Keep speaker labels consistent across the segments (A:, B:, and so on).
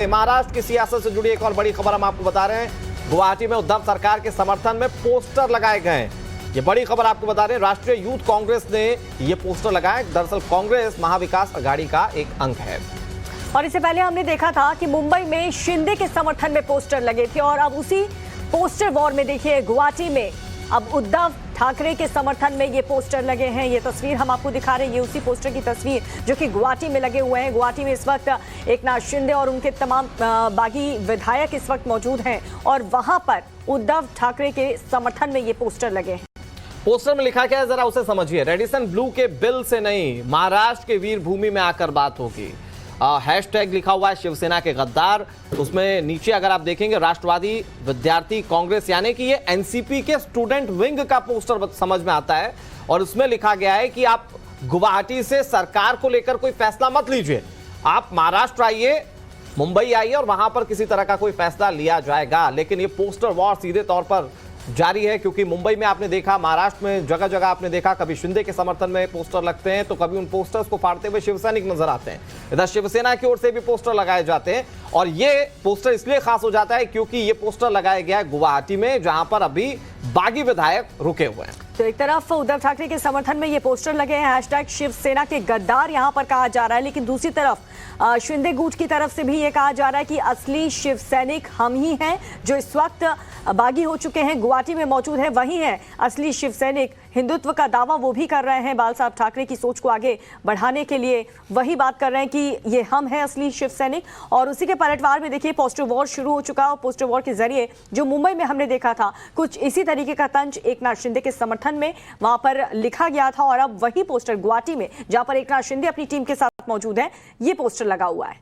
A: महाराष्ट्र की सियासत से जुड़ी एक और बड़ी खबर हम आपको बता रहे हैं। गुवाहाटी में उद्धव सरकार के समर्थन में पोस्टर लगाए गए हैं। ये बड़ी खबर आपको बता रहे हैं। राष्ट्रीय यूथ कांग्रेस ने ये पोस्टर लगाए। दरअसल कांग्रेस महाविकास अघाड़ी का एक अंग है।
B: और इससे पहले हमने देखा था कि मुंबई में शिंदे के समर्थन में पोस्टर लगे थे और अब उसी पोस्टर वॉर में देखिए गुवाहाटी में अब उद्धव ठाकरे के समर्थन में ये पोस्टर लगे हैं। ये तस्वीर हम आपको दिखा रहे हैं, ये उसी पोस्टर की तस्वीर जो कि गुवाहाटी में लगे हुए हैं। गुवाहाटी में इस वक्त एकनाथ शिंदे और उनके तमाम बागी विधायक इस वक्त मौजूद हैं और वहां पर उद्धव ठाकरे के समर्थन में ये पोस्टर लगे हैं।
A: पोस्टर में लिखा क्या है जरा उसे समझिए। रेडिसन ब्लू के बिल से नहीं, महाराष्ट्र के वीर भूमि में आकर बात होगी। हैशटैग लिखा हुआ है शिवसेना के गद्दार। उसमें नीचे अगर आप देखेंगे राष्ट्रवादी विद्यार्थी कांग्रेस, यानी कि ये एनसीपी के स्टूडेंट विंग का पोस्टर समझ में आता है। और उसमें लिखा गया है कि आप गुवाहाटी से सरकार को लेकर कोई फैसला मत लीजिए, आप महाराष्ट्र आइए, मुंबई आइए और वहां पर किसी तरह का कोई फैसला लिया जाएगा। लेकिन ये पोस्टर वॉर सीधे तौर पर जारी है, क्योंकि मुंबई में आपने देखा, महाराष्ट्र में जगह जगह आपने देखा, कभी शिंदे के समर्थन में पोस्टर लगते हैं तो कभी उन पोस्टर्स को फाड़ते हुए शिवसैनिक नजर आते हैं। इधर शिवसेना की ओर से भी पोस्टर लगाए जाते हैं और ये पोस्टर इसलिए खास हो जाता है क्योंकि ये पोस्टर लगाया गया है गुवाहाटी में, जहां पर अभी बागी विधायक रुके हुए हैं।
B: तो एक तरफ उद्धव ठाकरे के समर्थन में ये पोस्टर लगे हैं, हैशटैग शिवसेना के गद्दार यहां पर कहा जा रहा है। लेकिन दूसरी तरफ शिंदे गुट की तरफ से भी ये कहा जा रहा है कि असली शिव सैनिक हम ही हैं, जो इस वक्त बागी हो चुके हैं, गुवाहाटी में मौजूद है, वही है असली शिव सैनिक। हिंदुत्व का दावा वो भी कर रहे हैं, बाल साहब ठाकरे की सोच को आगे बढ़ाने के लिए वही बात कर रहे हैं कि ये हम हैं असली शिव सैनिक। और उसी के पलटवार में देखिए पोस्टर वॉर शुरू हो चुका है। पोस्टर वॉर के जरिए जो मुंबई में हमने देखा था, कुछ इसी तरीके का तंज एकनाथ शिंदे के समर्थन में वहां पर लिखा गया था और अब वही पोस्टर गुवाहाटी में, जहां पर एकनाथ शिंदे अपनी टीम के साथ मौजूद है, ये पोस्टर लगा हुआ है।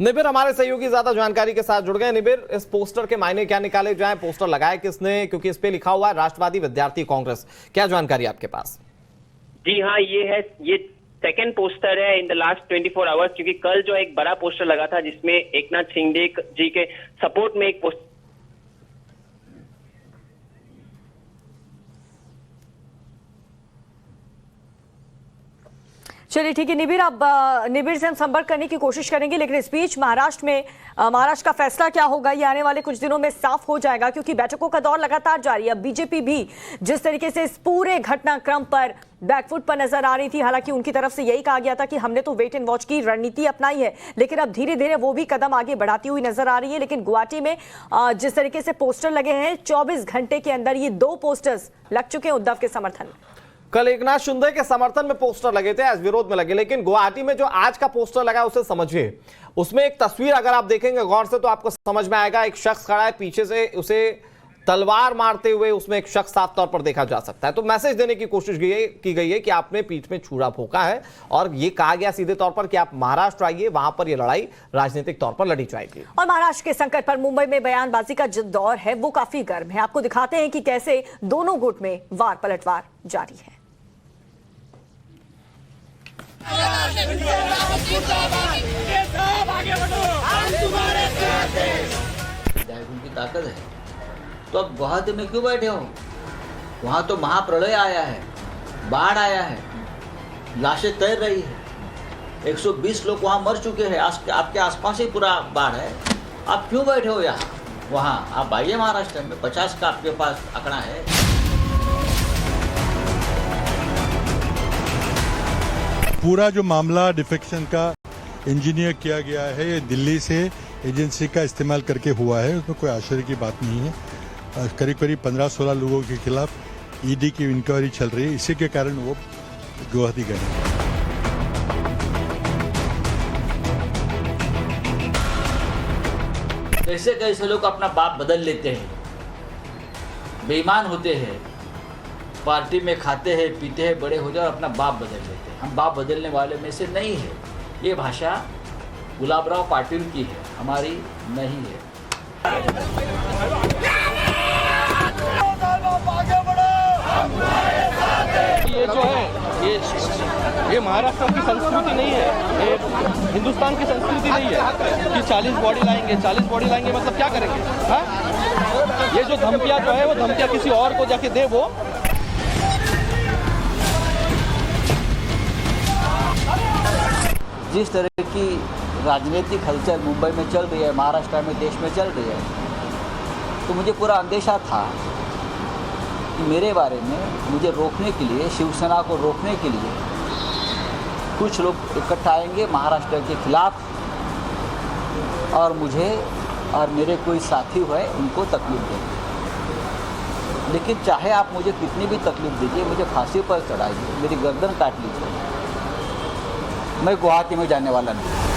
A: निबिर हमारे सहयोगी ज्यादा जानकारी के साथ जुड़ गए। निबिर, इस पोस्टर के मायने क्या निकाले जाएं, पोस्टर लगाया किसने, क्योंकि इस पे लिखा हुआ है राष्ट्रवादी विद्यार्थी कांग्रेस, क्या जानकारी आपके पास?
C: जी हाँ, ये सेकंड पोस्टर है इन द लास्ट 24 आवर्स, क्योंकि कल जो एक बड़ा पोस्टर लगा था जिसमें एकनाथ शिंदे जी के सपोर्ट में एक पोस्टर।
B: चलिए ठीक है निबिर, अब निबिर से हम संपर्क करने की कोशिश करेंगे, लेकिन इस बीच महाराष्ट्र का फैसला क्या होगा ये आने वाले कुछ दिनों में साफ हो जाएगा, क्योंकि बैठकों का दौर लगातार जारी है। अब बीजेपी भी जिस तरीके से इस पूरे घटनाक्रम पर बैकफुट पर नजर आ रही थी, हालांकि उनकी तरफ से यही कहा गया था कि हमने तो वेट एंड वॉच की रणनीति अपनाई है, लेकिन अब धीरे धीरे वो भी कदम आगे बढ़ाती हुई नजर आ रही है। लेकिन गुवाहाटी में जिस तरीके से पोस्टर लगे हैं, 24 घंटे के अंदर ये 2 पोस्टर्स लग चुके हैं उद्धव के समर्थन में।
A: कल एकनाथ शिंदे के समर्थन में पोस्टर लगे थे, आज विरोध में लगे, लेकिन गुवाहाटी में जो आज का पोस्टर लगा उसे समझिए। उसमें एक तस्वीर अगर आप देखेंगे गौर से तो आपको समझ में आएगा, एक शख्स खड़ा है, पीछे से उसे तलवार मारते हुए उसमें एक शख्स साफ तौर पर देखा जा सकता है। तो मैसेज देने की कोशिश की गई है कि आपने पीठ में छुरा भोंका है और ये कहा गया सीधे तौर पर कि आप महाराष्ट्र आइए, वहां पर ये लड़ाई राजनीतिक तौर पर लड़ी जाएगी।
B: और महाराष्ट्र के संकट पर मुंबई में बयानबाजी का जो दौर है वो काफी गर्म है। आपको दिखाते हैं कि कैसे दोनों गुट में वार पलटवार जारी है।
D: उनकी ताकत है, तो अब गुवाहाटी में क्यों बैठे हो? वहां तो महाप्रलय आया है, बाढ़ आया है, लाशें तैर रही है, 120 लोग वहां मर चुके हैं, आपके आसपास ही पूरा बाढ़ है। आप क्यों बैठे हो यहाँ? वहां आप आइए महाराष्ट्र में, 50 का आपके पास आंकड़ा है।
E: पूरा जो मामला डिफेक्शन का इंजीनियर किया गया है, ये दिल्ली से एजेंसी का इस्तेमाल करके हुआ है, उसमें कोई आश्चर्य की बात नहीं है। करीब करीब 15-16 लोगों के खिलाफ ईडी की इंक्वायरी चल रही है, इसी के कारण वो गुवाहाटी गए।
D: कैसे कैसे लोग अपना बाप बदल लेते हैं, बेईमान होते हैं, पार्टी में खाते हैं पीते हैं, बड़े हो जाए और अपना बाप बदल लेते हैं। हम बाप बदलने वाले में से नहीं है। ये भाषा गुलाबराव पाटिल की है, हमारी नहीं है।
F: ये जो है ये महाराष्ट्र की संस्कृति नहीं है, ये हिंदुस्तान की संस्कृति नहीं है कि 40 बॉडी लाएंगे मतलब क्या करेंगे? हाँ, ये जो धमकियाँ जो है वो धमकियाँ किसी और को जाके दे वो।
D: जिस तरह की राजनीतिक हलचल मुंबई में चल रही है, महाराष्ट्र में, देश में चल रही है, तो मुझे पूरा अंदेशा था कि मेरे बारे में मुझे रोकने के लिए, शिवसेना को रोकने के लिए कुछ लोग इकट्ठा आएंगे महाराष्ट्र के खिलाफ और मुझे और मेरे कोई साथी हुए उनको तकलीफ देंगे। लेकिन चाहे आप मुझे कितनी भी तकलीफ दीजिए, मुझे फांसी पर चढ़ाइए, मेरी गर्दन काट लीजिए, मैं गुवाहाटी में जाने वाला नहीं।